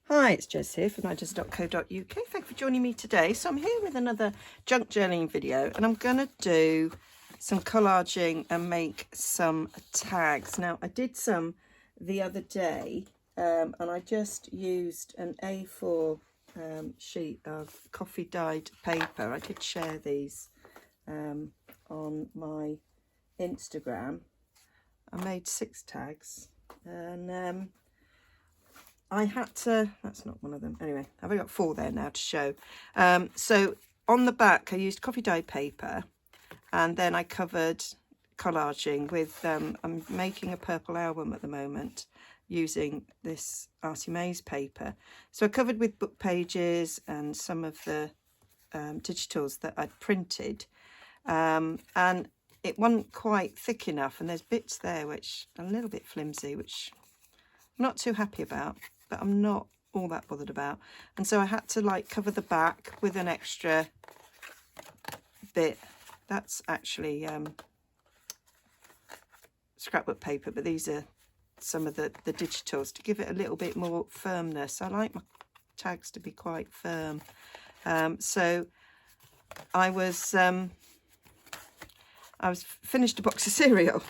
Hi, it's Jess here from Nigezza.co.uk. Thank you for joining me today. So I'm here with another junk journaling video, and I'm going to do some collaging and make some tags. Now, I did some the other day, and I just used an A4 sheet of coffee dyed paper. I did share these on my Instagram. I made 6 tags, and I had to, that's not one of them. Anyway, I've only got 4 there now to show. So on the back, I used coffee dyed paper, and then I covered collaging with, I'm making a purple album at the moment using this Artie Mays paper. So I covered with book pages and some of the digitals that I'd printed. And it wasn't quite thick enough, and there's bits there which are a little bit flimsy, which I'm not too happy about, but I'm not all that bothered about. And so I had to like cover the back with an extra bit. That's actually scrapbook paper, but these are some of the digitals to give it a little bit more firmness. I like my tags to be quite firm. So I was finished a box of cereal,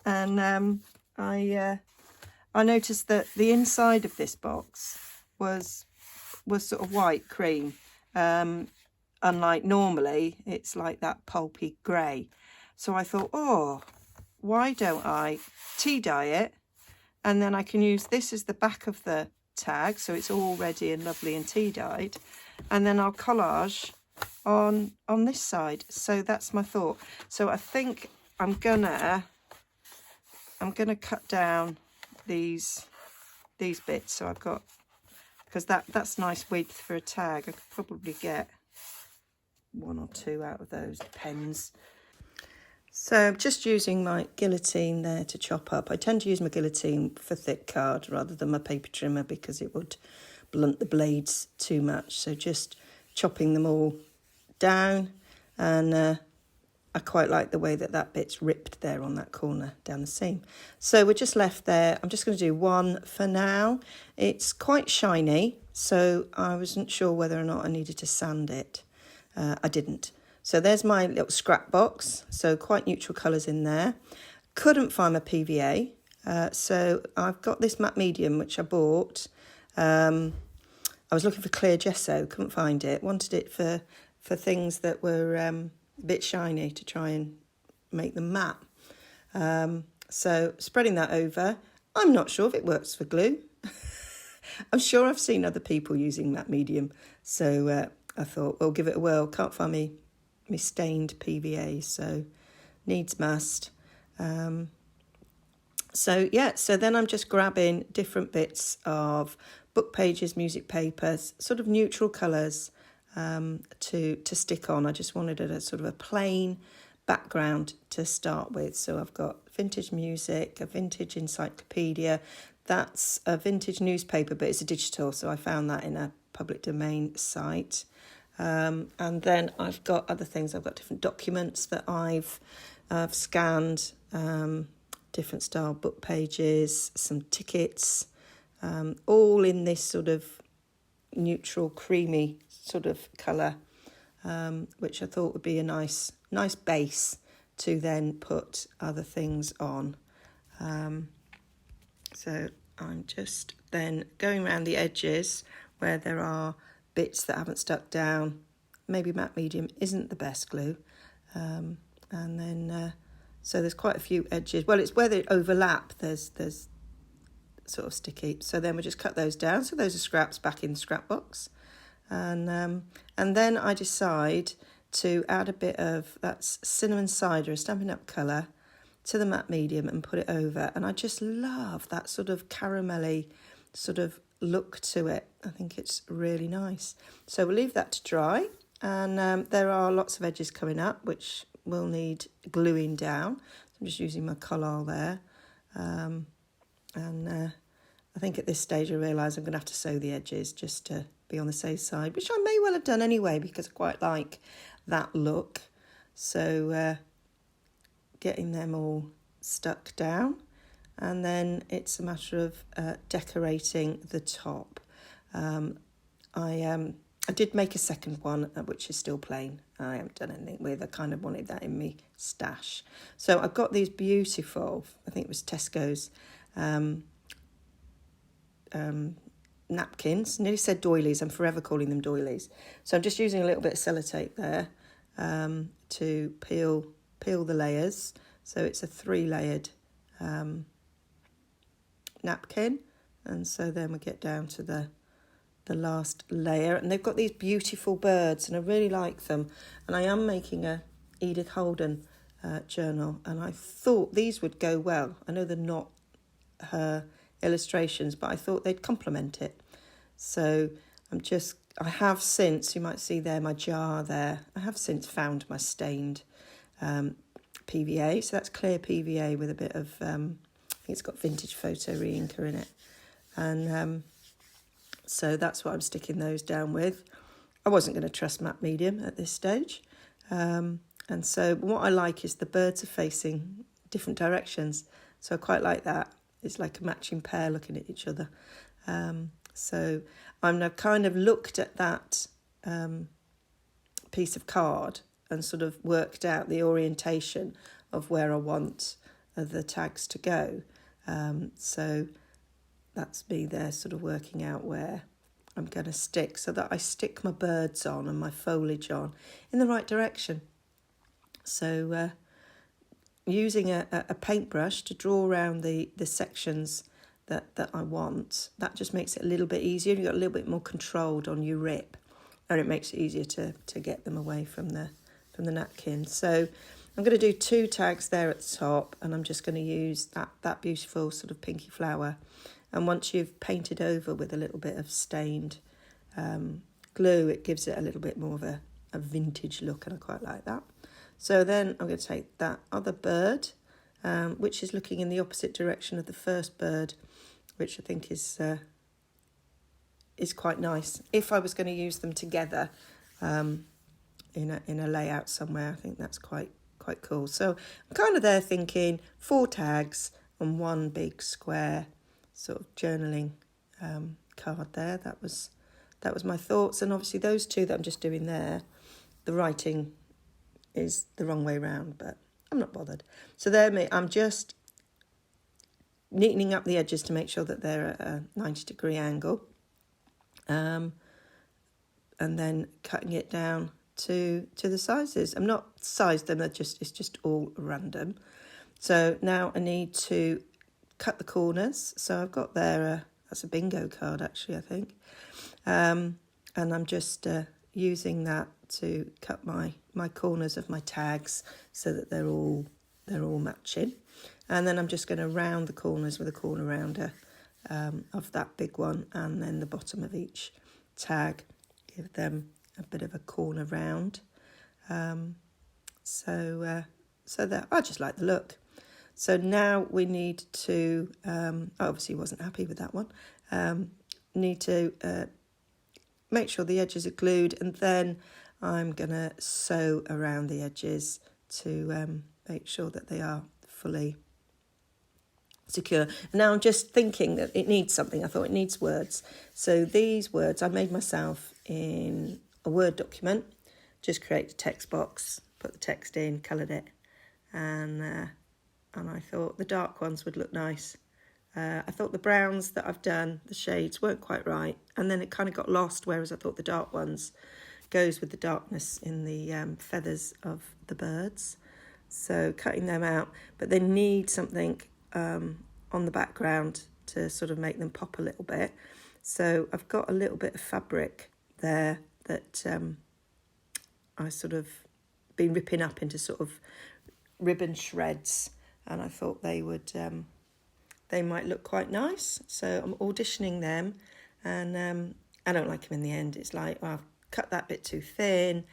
and I noticed that the inside of this box was sort of white cream. Unlike normally, it's like that pulpy grey. So I thought, oh, why don't I tea dye it? And then I can use this as the back of the tag, so it's all ready and lovely and tea dyed. And then I'll collage on this side. So that's my thought. So I think I'm gonna cut down these bits, so I've got, because that's nice width for a tag. I could probably get 1 or 2 out of those pens. So I'm just using my guillotine there to chop up. I tend to use my guillotine for thick card rather than my paper trimmer because it would blunt the blades too much. So just chopping them all down, and I quite like the way that bit's ripped there on that corner down the seam. So we're just left there. I'm just going to do one for now. It's quite shiny, so I wasn't sure whether or not I needed to sand it. I didn't. So there's my little scrap box. So quite neutral colours in there. Couldn't find my PVA. So I've got this matte medium, which I bought. I was looking for clear gesso, couldn't find it. Wanted it for things that were a bit shiny to try and make them matte. So spreading that over. I'm not sure if it works for glue. I'm sure I've seen other people using matte medium. So I thought, well, give it a whirl. Can't find me stained PVA, so needs must. So yeah, so then I'm just grabbing different bits of book pages, music papers, sort of neutral colours to stick on. I just wanted a sort of a plain background to start with. So I've got vintage music, a vintage encyclopedia. That's a vintage newspaper, but it's a digital, so I found that in a public domain site. And then I've got other things. I've got different documents that I've scanned, different style book pages, some tickets, all in this sort of neutral, creamy sort of colour, which I thought would be a nice base to then put other things on. So I'm just then going around the edges where there are bits that haven't stuck down. Maybe matte medium isn't the best glue. And then, so there's quite a few edges. Well, it's where they overlap, there's sort of sticky. So then we just cut those down. So those are scraps back in the scrap box. And then I decide to add a bit of, that's cinnamon cider, a Stampin' Up colour, to the matte medium and put it over. And I just love that sort of caramelly sort of look to it. I think it's really nice. So we'll leave that to dry, and there are lots of edges coming up which will need gluing down. So I'm just using my collal there, and I think at this stage I realise I'm going to have to sew the edges just to be on the safe side, which I may well have done anyway because I quite like that look. So getting them all stuck down, and then it's a matter of decorating the top. I did make a second one, which is still plain. I haven't done anything with. I kind of wanted that in me stash. So I've got these beautiful, I think it was Tesco's, napkins. Nearly said doilies. I'm forever calling them doilies. So I'm just using a little bit of sellotape there to peel the layers. So it's a 3-layered napkin. And so then we get down to the last layer, and they've got these beautiful birds, and I really like them. And I am making a Edith Holden journal, and I thought these would go well. I know they're not her illustrations, but I thought they'd complement it. So I have since, you might see there my jar there, I have since found my stained PVA. So that's clear PVA with a bit of, I think it's got vintage photo re-inker in it. And so that's what I'm sticking those down with. I wasn't going to trust matte medium at this stage. And so what I like is the birds are facing different directions. So I quite like that. It's like a matching pair looking at each other. So I've kind of looked at that piece of card and sort of worked out the orientation of where I want the tags to go. So that's me there sort of working out where I'm going to stick, so that I stick my birds on and my foliage on in the right direction. So using a paintbrush to draw around the sections that I want, that just makes it a little bit easier. You've got a little bit more controlled on your rip, and it makes it easier to get them away from the napkin. So I'm going to do 2 tags there at the top, and I'm just going to use that beautiful sort of pinky flower. And once you've painted over with a little bit of stained glue, it gives it a little bit more of a vintage look, and I quite like that. So then I'm going to take that other bird, which is looking in the opposite direction of the first bird, which I think is quite nice. If I was going to use them together in a layout somewhere, I think that's quite cool. So I'm kind of there thinking 4 tags and 1 big square sort of journaling card there. That was my thoughts. And obviously those 2 that I'm just doing there, the writing is the wrong way round, but I'm not bothered. So there, I'm just neatening up the edges to make sure that they're at a 90-degree angle, and then cutting it down to the sizes. I'm not sized them; it's just all random. So now I need to cut the corners. So I've got there that's a bingo card actually, I think, and I'm just using that to cut my corners of my tags so that they're all matching. And then I'm just going to round the corners with a corner rounder of that big one, and then the bottom of each tag, give them a bit of a corner round. So that I just like the look. So now we need to, I obviously wasn't happy with that one, need to make sure the edges are glued, and then I'm going to sew around the edges to make sure that they are fully secure. And now I'm just thinking that it needs something. I thought it needs words. So these words I made myself in a Word document. Just create a text box, put the text in, coloured it, and I thought the dark ones would look nice. I thought the browns that I've done, the shades, weren't quite right, and then it kind of got lost, whereas I thought the dark ones goes with the darkness in the feathers of the birds. So cutting them out, but they need something on the background to sort of make them pop a little bit. So I've got a little bit of fabric there that I sort of been ripping up into sort of ribbon shreds, and I thought they would they might look quite nice. So I'm auditioning them, and I don't like them in the end. It's like, oh, I've cut that bit too thin,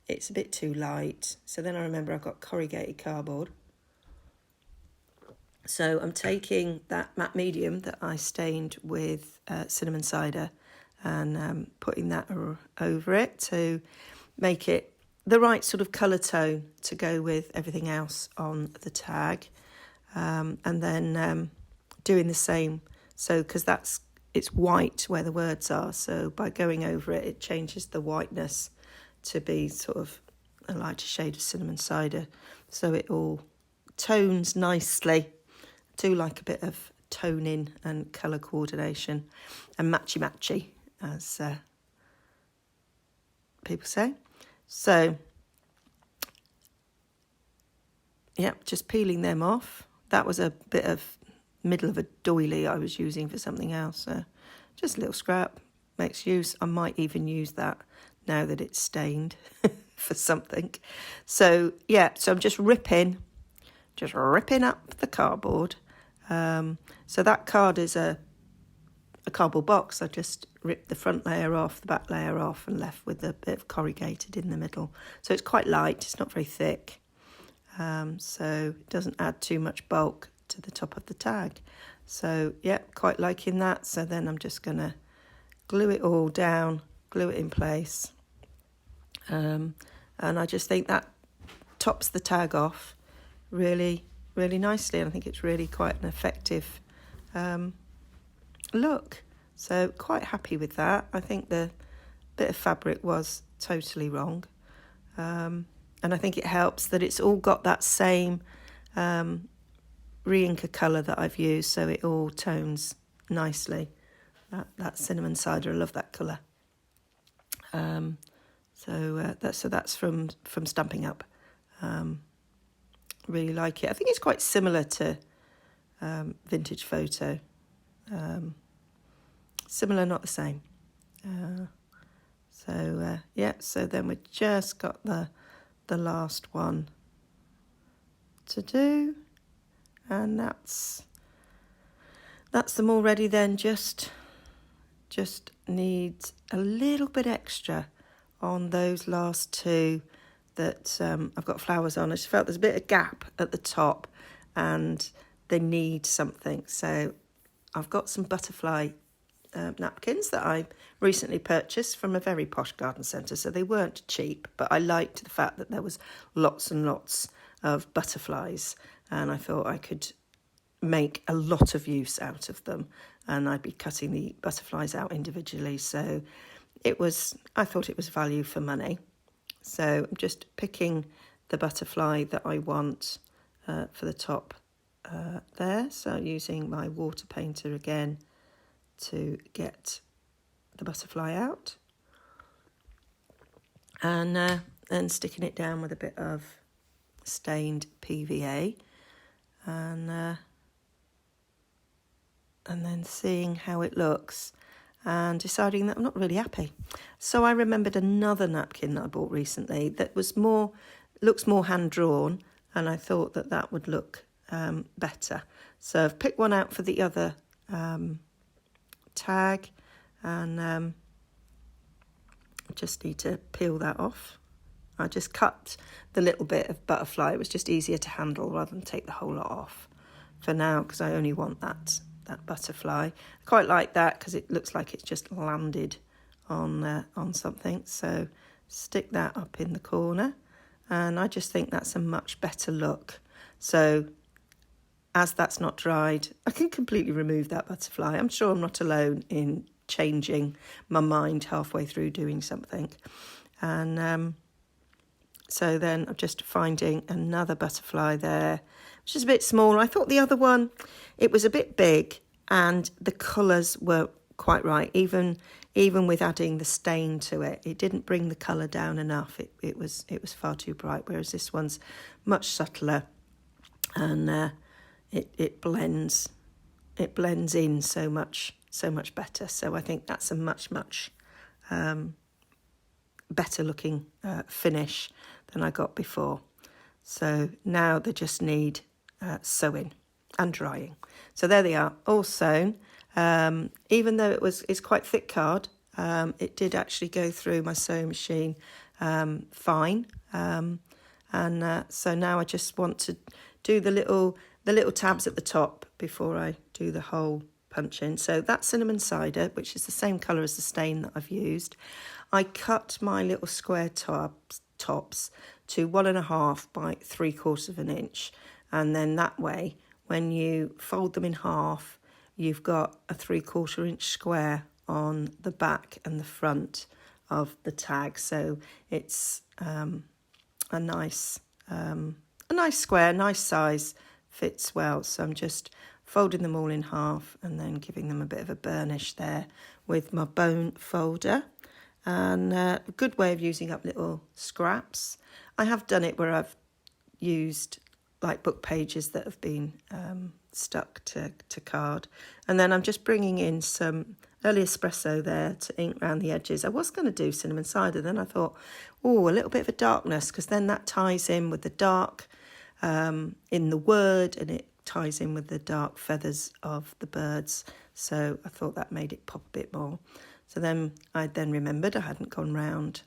it's a bit too light. So then I remember I've got corrugated cardboard. So I'm taking that matte medium that I stained with cinnamon cider and putting that over it to make it the right sort of colour tone to go with everything else on the tag. And then doing the same. So because that's it's white where the words are. So by going over it, it changes the whiteness to be sort of a lighter shade of cinnamon cider. So it all tones nicely. I do like a bit of toning and colour coordination and matchy, as people say. So, yeah, just peeling them off. That was a bit of middle of a doily I was using for something else. So just a little scrap, makes use. I might even use that now that it's stained for something. So, yeah, so I'm just ripping up the cardboard. So that card is a cardboard box. I just ripped the front layer off, the back layer off, and left with a bit of corrugated in the middle. So it's quite light, it's not very thick. So it doesn't add too much bulk to the top of the tag. So, yeah, quite liking that. So then I'm just going to glue it all down, glue it in place. And I just think that tops the tag off really, really nicely. And I think it's really quite an effective look. So quite happy with that. I think the bit of fabric was totally wrong. And I think it helps that it's all got that same re-inker colour that I've used, so it all tones nicely. That cinnamon cider, I love that colour. So that's from Stampin' Up. Really like it. I think it's quite similar to Vintage Photo. Similar, not the same. So then we've just got the last one to do, and that's them already. Then just needs a little bit extra on those last two that I've got flowers on. I just felt there's a bit of gap at the top and they need something. So I've got some butterfly napkins that I recently purchased from a very posh garden centre. So they weren't cheap, but I liked the fact that there was lots and lots of butterflies, and I thought I could make a lot of use out of them, and I'd be cutting the butterflies out individually. So I thought it was value for money. So I'm just picking the butterfly that I want for the top there. So using my water painter again to get the butterfly out, and then sticking it down with a bit of stained PVA, and then seeing how it looks and deciding that I'm not really happy. So I remembered another napkin that I bought recently that looks more hand-drawn, and I thought that would look better. So I've picked one out for the other tag, and just need to peel that off. I just cut the little bit of butterfly. It was just easier to handle rather than take the whole lot off for now, because I only want that butterfly. I quite like that because it looks like it's just landed on something. So stick that up in the corner, and I just think that's a much better look. So as that's not dried, I can completely remove that butterfly. I'm sure I'm not alone in changing my mind halfway through doing something. And so then I'm just finding another butterfly there, which is a bit smaller. I thought the other one, it was a bit big, and the colours were quite right. Even with adding the stain to it, it didn't bring the colour down enough. It was far too bright, whereas this one's much subtler, and it blends in so much better. So I think that's a much better looking finish than I got before. So now they just need sewing and drying. So there they are, all sewn. Even though it's quite thick card, it did actually go through my sewing machine fine. And so now I just want to do the little tabs at the top before I do the whole punch in. So that's cinnamon cider, which is the same colour as the stain that I've used. I cut my little square tops to 1.5 by 3/4 of an inch, and then that way, when you fold them in half, you've got a 3/4 inch square on the back and the front of the tag, so it's a nice square, nice size, fits well. So I'm just folding them all in half and then giving them a bit of a burnish there with my bone folder. And a good way of using up little scraps. I have done it where I've used like book pages that have been stuck to card, and then I'm just bringing in some early espresso there to ink around the edges. I was going to do cinnamon cider, then I thought, oh, a little bit of a darkness, because then that ties in with the dark in the word, and it ties in with the dark feathers of the birds. So I thought that made it pop a bit more. So then I remembered I hadn't gone round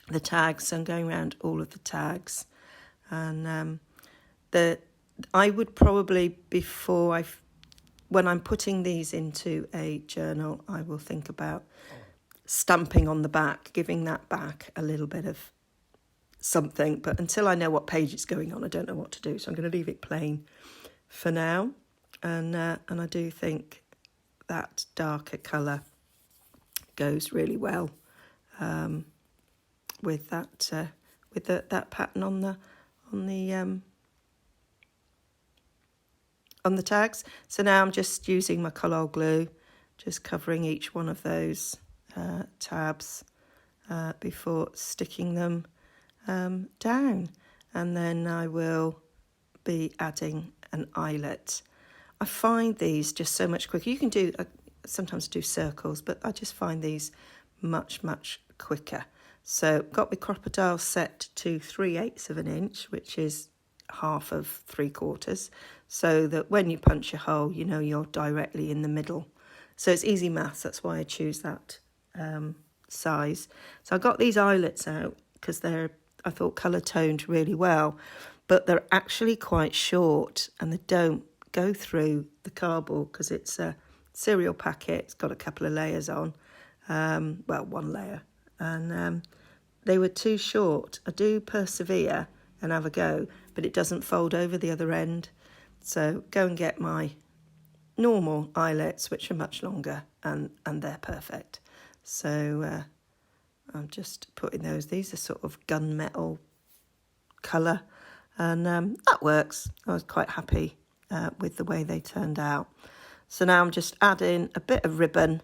the tags, so I'm going round all of the tags. And I would probably, when I'm putting these into a journal, I will think about stamping on the back, giving that back a little bit of something. But until I know what page it's going on, I don't know what to do. So I'm going to leave it plain for now. And I do think that darker colour goes really well with that pattern on the tags. So now I'm just using my collal glue, just covering each one of those tabs before sticking them down, and then I will be adding an eyelet. I find these just so much quicker. You can do sometimes do circles, but I just find these much quicker. So got my crocodile set to 3/8 of an inch, which is half of 3/4, so that when you punch a hole, you know you're directly in the middle. So it's easy maths, that's why I choose that size. So I got these eyelets out because I thought colour toned really well, but they're actually quite short and they don't go through the cardboard because it's a cereal packet. It's got a couple of layers on, well, one layer, and they were too short. I do persevere and have a go, but it doesn't fold over the other end. So go and get my normal eyelets, which are much longer, and they're perfect. So I'm just putting those. These are sort of gunmetal colour, and that works. I was quite happy with the way they turned out. So now I'm just adding a bit of ribbon.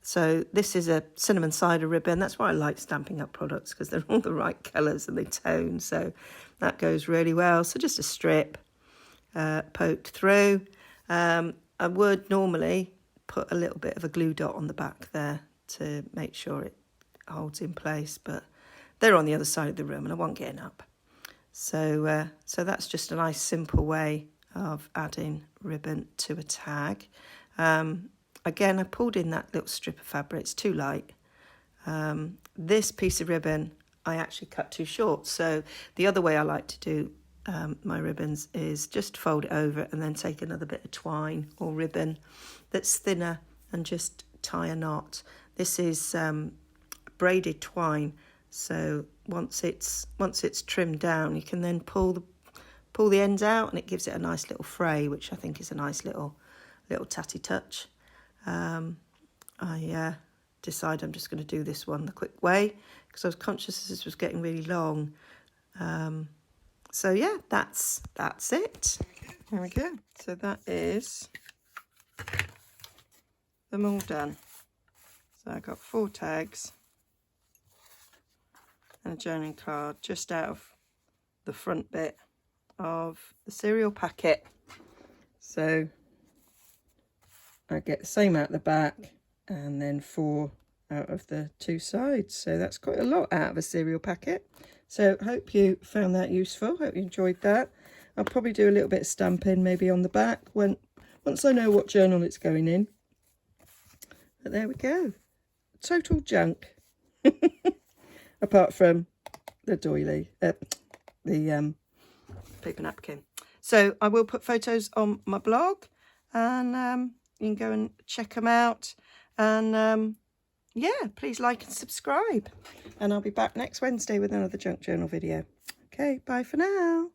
So this is a cinnamon cider ribbon. That's why I like Stampin' Up products, because they're all the right colours and they tone. So that goes really well. So just a strip poked through. I would normally put a little bit of a glue dot on the back there to make sure it holds in place, but they're on the other side of the room and I wasn't getting up. So that's just a nice simple way of adding ribbon to a tag. Again, I pulled in that little strip of fabric. It's too light. This piece of ribbon I actually cut too short. So the other way I like to do my ribbons is just fold it over and then take another bit of twine or ribbon that's thinner and just tie a knot. This is braided twine, so once it's trimmed down, you can then pull the ends out, and it gives it a nice little fray, which I think is a nice little tatty touch. I decided I'm just going to do this one the quick way because I was conscious this was getting really long. So yeah, that's it. There we go. So that is them all done. So I got 4 tags and a journaling card just out of the front bit of the cereal packet. So I get the same out the back and then 4 out of the 2 sides. So that's quite a lot out of a cereal packet. So hope you found that useful. Hope you enjoyed that. I'll probably do a little bit of stamping maybe on the back once I know what journal it's going in. But there we go. Total junk. Apart from the doily, the paper napkin. So I will put photos on my blog, and you can go and check them out. And yeah, please like and subscribe. And I'll be back next Wednesday with another junk journal video. Okay, bye for now.